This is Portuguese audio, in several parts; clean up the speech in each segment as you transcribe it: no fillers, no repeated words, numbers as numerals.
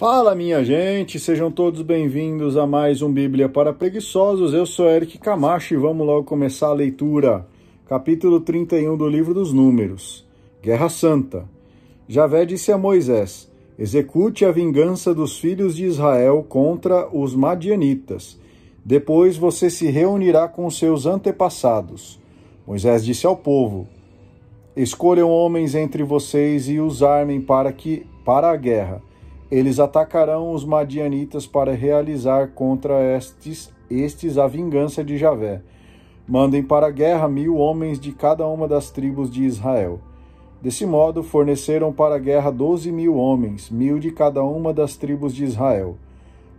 Fala, minha gente, sejam todos bem-vindos a mais um Bíblia para Preguiçosos. Eu sou Eric Camacho e vamos logo começar a leitura. Capítulo 31 do livro dos Números. Guerra Santa. Javé disse a Moisés: execute a vingança dos filhos de Israel contra os madianitas. Depois você se reunirá com seus antepassados. Moisés disse ao povo: escolham homens entre vocês e os armem para a guerra. Eles atacarão os madianitas para realizar contra estes a vingança de Javé. Mandem para a guerra 1000 homens de cada uma das tribos de Israel. Desse modo, forneceram para a guerra 12.000 homens, 1000 de cada uma das tribos de Israel.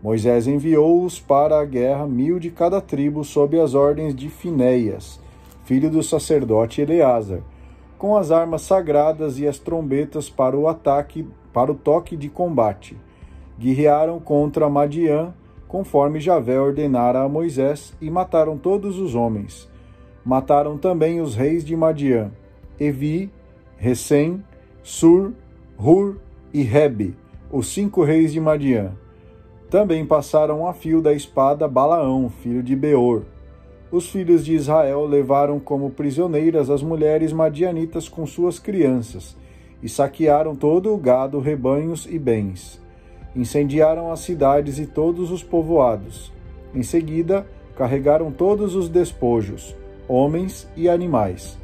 Moisés enviou-os para a guerra, 1000 de cada tribo, sob as ordens de Finéias, filho do sacerdote Eleazar, com as armas sagradas e as trombetas para o toque de combate. Guerrearam contra Madiã, conforme Javé ordenara a Moisés, e mataram todos os homens. Mataram também os reis de Madiã, Evi, Recém, Sur, Hur e Rebe, os 5 reis de Madiã. Também passaram a fio da espada Balaão, filho de Beor. Os filhos de Israel levaram como prisioneiras as mulheres madianitas com suas crianças, e saquearam todo o gado, rebanhos e bens. Incendiaram as cidades e todos os povoados. Em seguida, carregaram todos os despojos, homens e animais.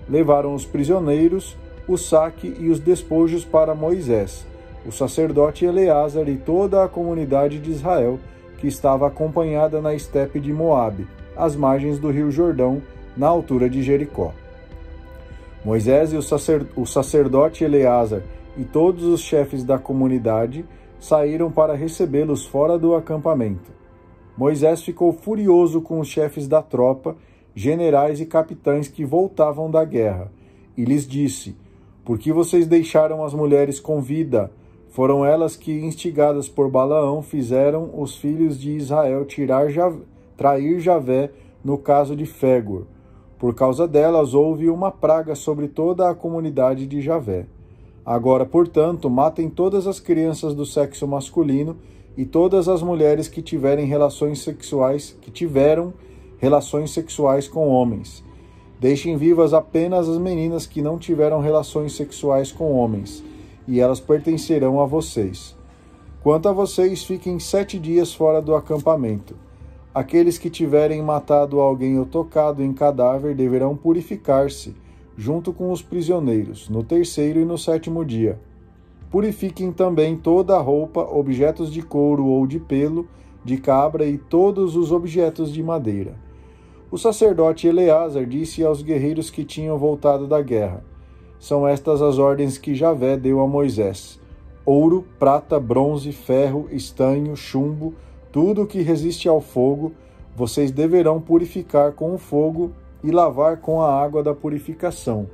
Levaram os prisioneiros, o saque e os despojos para Moisés, o sacerdote Eleazar e toda a comunidade de Israel, que estava acompanhada na estepe de Moabe, às margens do rio Jordão, na altura de Jericó. Moisés e o sacerdote Eleazar e todos os chefes da comunidade saíram para recebê-los fora do acampamento. Moisés ficou furioso com os chefes da tropa, generais e capitães que voltavam da guerra, e lhes disse: por que vocês deixaram as mulheres com vida? Foram elas que, instigadas por Balaão, fizeram os filhos de Israel trair Javé no caso de Fegor. Por causa delas houve uma praga sobre toda a comunidade de Javé. Agora, portanto, matem todas as crianças do sexo masculino e todas as mulheres que tiveram relações sexuais com homens. Deixem vivas apenas as meninas que não tiveram relações sexuais com homens, e elas pertencerão a vocês. Quanto a vocês, fiquem 7 dias fora do acampamento. Aqueles que tiverem matado alguém ou tocado em cadáver deverão purificar-se, junto com os prisioneiros, no 3º e no 7º dia. Purifiquem também toda a roupa, objetos de couro ou de pelo, de cabra e todos os objetos de madeira. O sacerdote Eleazar disse aos guerreiros que tinham voltado da guerra: são estas as ordens que Javé deu a Moisés: ouro, prata, bronze, ferro, estanho, chumbo, tudo o que resiste ao fogo, vocês deverão purificar com o fogo e lavar com a água da purificação.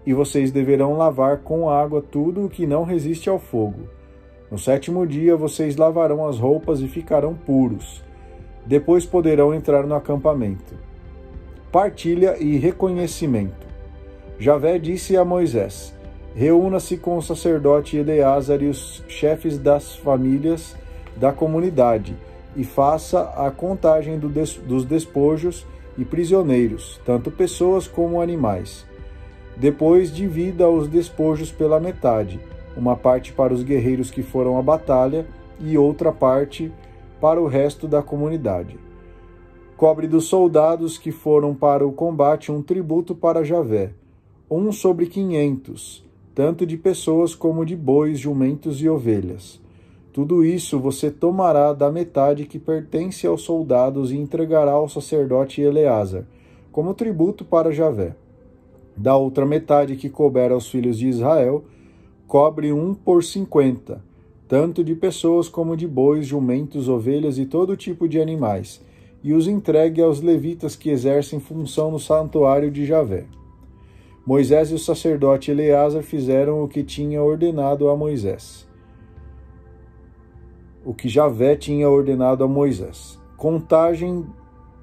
E vocês deverão lavar com água tudo o que não resiste ao fogo. No 7º dia vocês lavarão as roupas e ficarão puros. Depois poderão entrar no acampamento. Partilha e reconhecimento. Javé disse a Moisés: reúna-se com o sacerdote Eleazar e os chefes das famílias da comunidade, e faça a contagem dos despojos e prisioneiros, tanto pessoas como animais. Depois divida os despojos pela metade, uma parte para os guerreiros que foram à batalha e outra parte para o resto da comunidade. Cobre dos soldados que foram para o combate um tributo para Javé, 1 sobre 500, tanto de pessoas como de bois, jumentos e ovelhas. Tudo isso você tomará da metade que pertence aos soldados e entregará ao sacerdote Eleazar, como tributo para Javé. Da outra metade que couber aos filhos de Israel, cobre 1 por 50, tanto de pessoas como de bois, jumentos, ovelhas e todo tipo de animais, e os entregue aos levitas que exercem função no santuário de Javé. Moisés e o sacerdote Eleazar fizeram o que tinha ordenado a Moisés. O que Javé tinha ordenado a Moisés. Contagem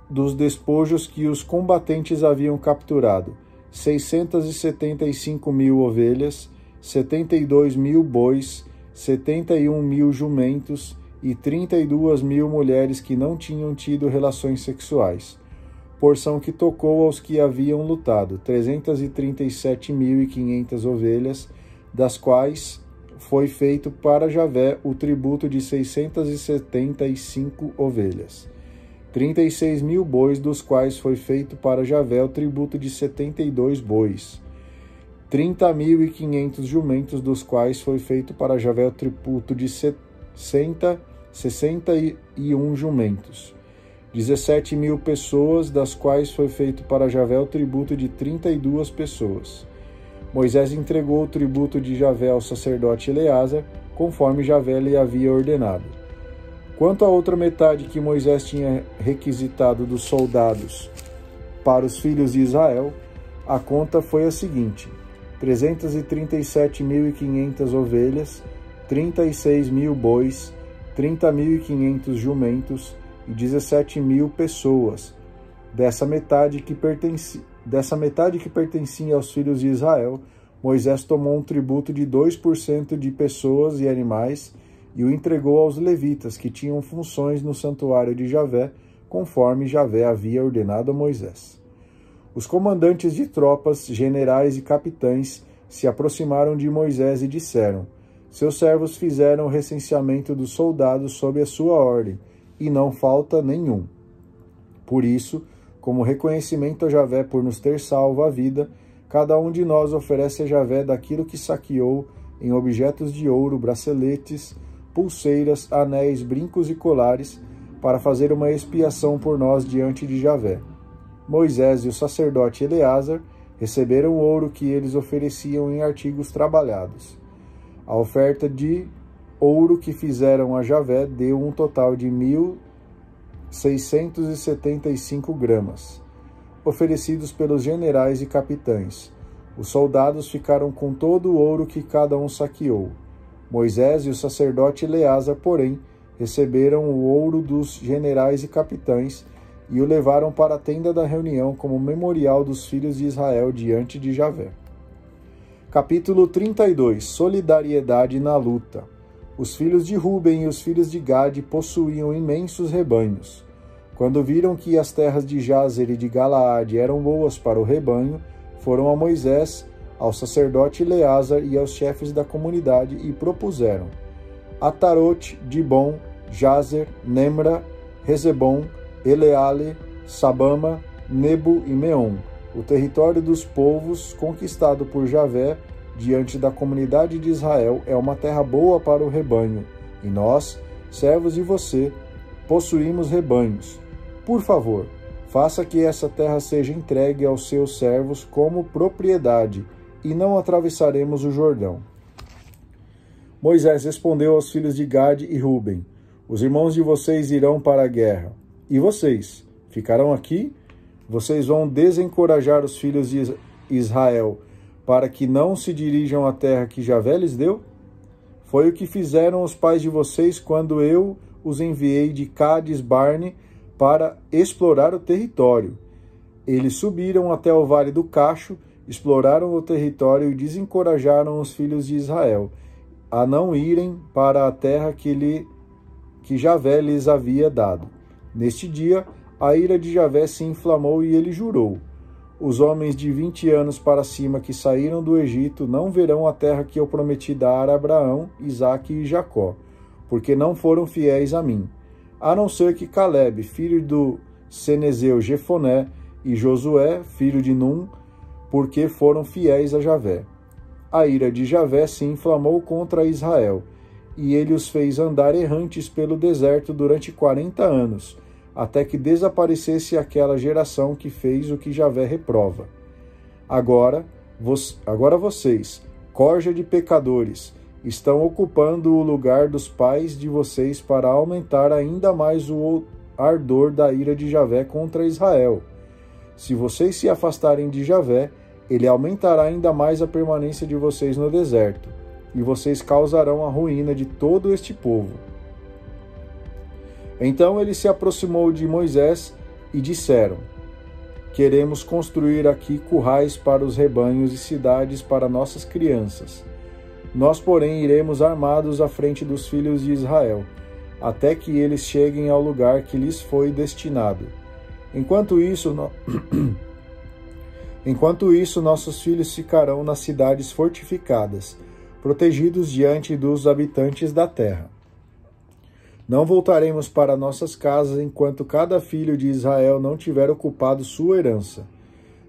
dos despojos que os combatentes haviam capturado: 675.000 ovelhas, 72.000 bois, 71.000 jumentos e 32.000 mulheres que não tinham tido relações sexuais. Porção que tocou aos que haviam lutado, 337.500 ovelhas, das quais foi feito para Javé o tributo de 675 ovelhas. 36.000 bois, dos quais foi feito para Javé o tributo de 72 bois. 30.500 jumentos, dos quais foi feito para Javé o tributo de 61 jumentos. 17.000 pessoas, das quais foi feito para Javé o tributo de 32 pessoas. Moisés entregou o tributo de Javé ao sacerdote Eleazar, conforme Javé lhe havia ordenado. Quanto à outra metade que Moisés tinha requisitado dos soldados para os filhos de Israel, a conta foi a seguinte: 337.500 ovelhas, 36.000 bois, 30.500 jumentos e 17.000 pessoas. Dessa metade que pertencia aos filhos de Israel, Moisés tomou um tributo de 2% de pessoas e animais e o entregou aos levitas, que tinham funções no santuário de Javé, conforme Javé havia ordenado a Moisés. Os comandantes de tropas, generais e capitães se aproximaram de Moisés e disseram: seus servos fizeram o recenseamento dos soldados sob a sua ordem, e não falta nenhum. Por isso, como reconhecimento a Javé por nos ter salvo a vida, cada um de nós oferece a Javé daquilo que saqueou em objetos de ouro, braceletes, pulseiras, anéis, brincos e colares, para fazer uma expiação por nós diante de Javé. Moisés e o sacerdote Eleazar receberam o ouro que eles ofereciam em artigos trabalhados. A oferta de ouro que fizeram a Javé deu um total de 1.675 gramas, oferecidos pelos generais e capitães. Os soldados ficaram com todo o ouro que cada um saqueou. Moisés e o sacerdote Eleazar, porém, receberam o ouro dos generais e capitães e o levaram para a tenda da reunião como memorial dos filhos de Israel diante de Javé. Capítulo 32. Solidariedade na luta. Os filhos de Ruben e os filhos de Gade possuíam imensos rebanhos. Quando viram que as terras de Jazer e de Galaade eram boas para o rebanho, foram a Moisés, ao sacerdote Eleazar e aos chefes da comunidade e propuseram: Atarote, Dibon, Jazer, Nemra, Rezebom, Eleale, Sabama, Nebo e Meon, o território dos povos conquistado por Javé diante da comunidade de Israel é uma terra boa para o rebanho, e nós, servos de você, possuímos rebanhos. Por favor, faça que essa terra seja entregue aos seus servos como propriedade, e não atravessaremos o Jordão. Moisés respondeu aos filhos de Gade e Ruben: os irmãos de vocês irão para a guerra. E vocês? Ficarão aqui? Vocês vão desencorajar os filhos de Israel para que não se dirijam à terra que Javé lhes deu? Foi o que fizeram os pais de vocês quando eu os enviei de Cades Barne para explorar o território. Eles subiram até o Vale do Cacho, exploraram o território e desencorajaram os filhos de Israel a não irem para a terra que Javé lhes havia dado. Neste dia, a ira de Javé se inflamou e ele jurou: os homens de 20 anos para cima que saíram do Egito não verão a terra que eu prometi dar a Abraão, Isaque e Jacó, porque não foram fiéis a mim, a não ser que Caleb, filho do Cenezeu Jefoné, e Josué, filho de Num, porque foram fiéis a Javé. A ira de Javé se inflamou contra Israel, e ele os fez andar errantes pelo deserto durante 40 anos, até que desaparecesse aquela geração que fez o que Javé reprova. Agora vocês, corja de pecadores, estão ocupando o lugar dos pais de vocês para aumentar ainda mais o ardor da ira de Javé contra Israel. Se vocês se afastarem de Javé, ele aumentará ainda mais a permanência de vocês no deserto, e vocês causarão a ruína de todo este povo. Então ele se aproximou de Moisés e disseram: queremos construir aqui currais para os rebanhos e cidades para nossas crianças. Nós, porém, iremos armados à frente dos filhos de Israel, até que eles cheguem ao lugar que lhes foi destinado. Enquanto isso, nossos filhos ficarão nas cidades fortificadas, protegidos diante dos habitantes da terra. Não voltaremos para nossas casas enquanto cada filho de Israel não tiver ocupado sua herança.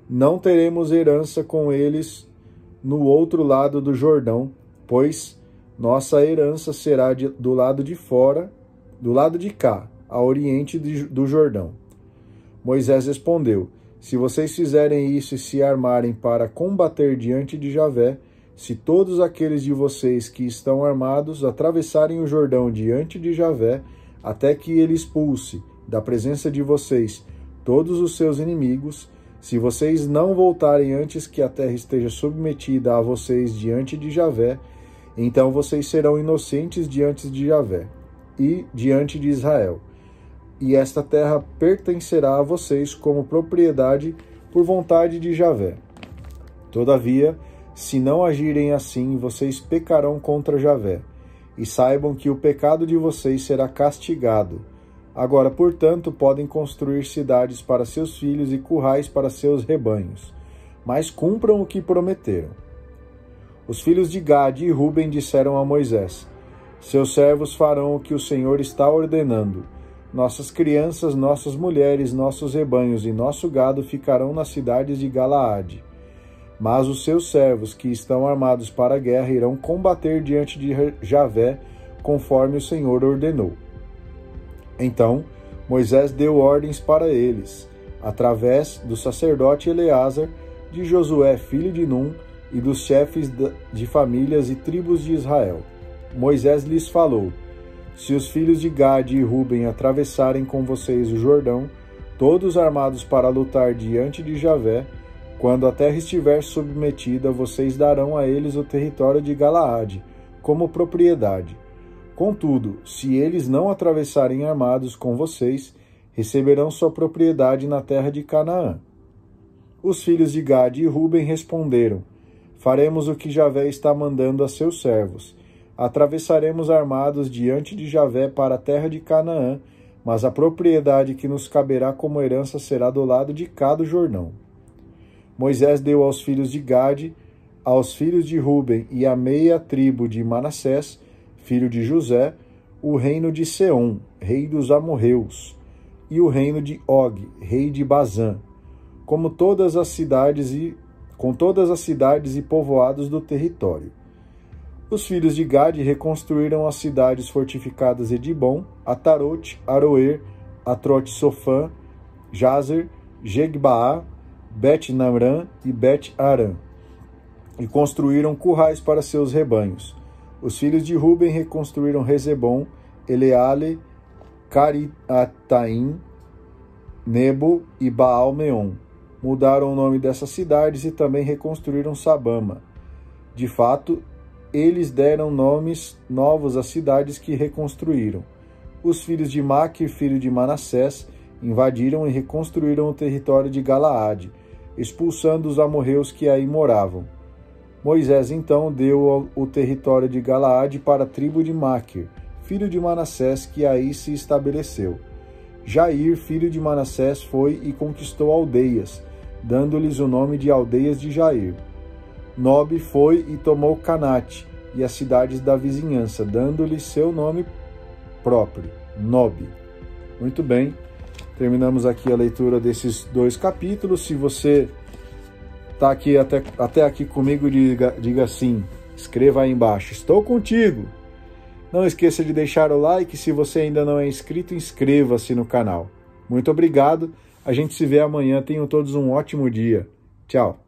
Não teremos herança com eles no outro lado do Jordão, pois nossa herança será do lado de fora, do lado de cá, a oriente do Jordão. Moisés respondeu: se vocês fizerem isso e se armarem para combater diante de Javé, se todos aqueles de vocês que estão armados atravessarem o Jordão diante de Javé, até que ele expulse da presença de vocês todos os seus inimigos, se vocês não voltarem antes que a terra esteja submetida a vocês diante de Javé, então vocês serão inocentes diante de Javé e diante de Israel. E esta terra pertencerá a vocês como propriedade por vontade de Javé. Todavia, se não agirem assim, vocês pecarão contra Javé, e saibam que o pecado de vocês será castigado. Agora, portanto, podem construir cidades para seus filhos e currais para seus rebanhos, mas cumpram o que prometeram. Os filhos de Gade e Ruben disseram a Moisés: seus servos farão o que o Senhor está ordenando. Nossas crianças, nossas mulheres, nossos rebanhos e nosso gado ficarão nas cidades de Galaade. Mas os seus servos, que estão armados para a guerra, irão combater diante de Javé, conforme o Senhor ordenou. Então Moisés deu ordens para eles, através do sacerdote Eleazar, de Josué, filho de Num, e dos chefes de famílias e tribos de Israel. Moisés lhes falou: se os filhos de Gade e Ruben atravessarem com vocês o Jordão, todos armados para lutar diante de Javé, quando a terra estiver submetida, vocês darão a eles o território de Galaade, como propriedade. Contudo, se eles não atravessarem armados com vocês, receberão sua propriedade na terra de Canaã. Os filhos de Gade e Ruben responderam: faremos o que Javé está mandando a seus servos. Atravessaremos armados diante de Javé para a terra de Canaã, mas a propriedade que nos caberá como herança será do lado de cá do Jordão. Moisés deu aos filhos de Gade, aos filhos de Ruben e à meia tribo de Manassés, filho de José, o reino de Seom, rei dos amorreus, e o reino de Og, rei de Bazã, com todas as cidades e povoados do território. Os filhos de Gade reconstruíram as cidades fortificadas de Dibon, Atarote, Aroer, Atrote-Sofã, Jazer, Jegbaá, Bet-Namrã e Bet-Arã, e construíram currais para seus rebanhos. Os filhos de Ruben reconstruíram Rezebom, Eleale, Cariataim, Nebo e Baal-Meon. Mudaram o nome dessas cidades e também reconstruíram Sabama. De fato, eles deram nomes novos às cidades que reconstruíram. Os filhos de Maquir, filho de Manassés, invadiram e reconstruíram o território de Galaade, expulsando os amorreus que aí moravam. Moisés então deu o território de Galaade para a tribo de Maquir, filho de Manassés, que aí se estabeleceu. Jair, filho de Manassés, foi e conquistou aldeias, dando-lhes o nome de aldeias de Jair. Nob foi e tomou Canate e as cidades da vizinhança, dando-lhe seu nome próprio, Nob. Muito bem, terminamos aqui a leitura desses 2 capítulos. Se você está aqui até aqui comigo, diga assim, escreva aí embaixo: estou contigo. Não esqueça de deixar o like. Se você ainda não é inscrito, inscreva-se no canal. Muito obrigado, a gente se vê amanhã. Tenham todos um ótimo dia. Tchau.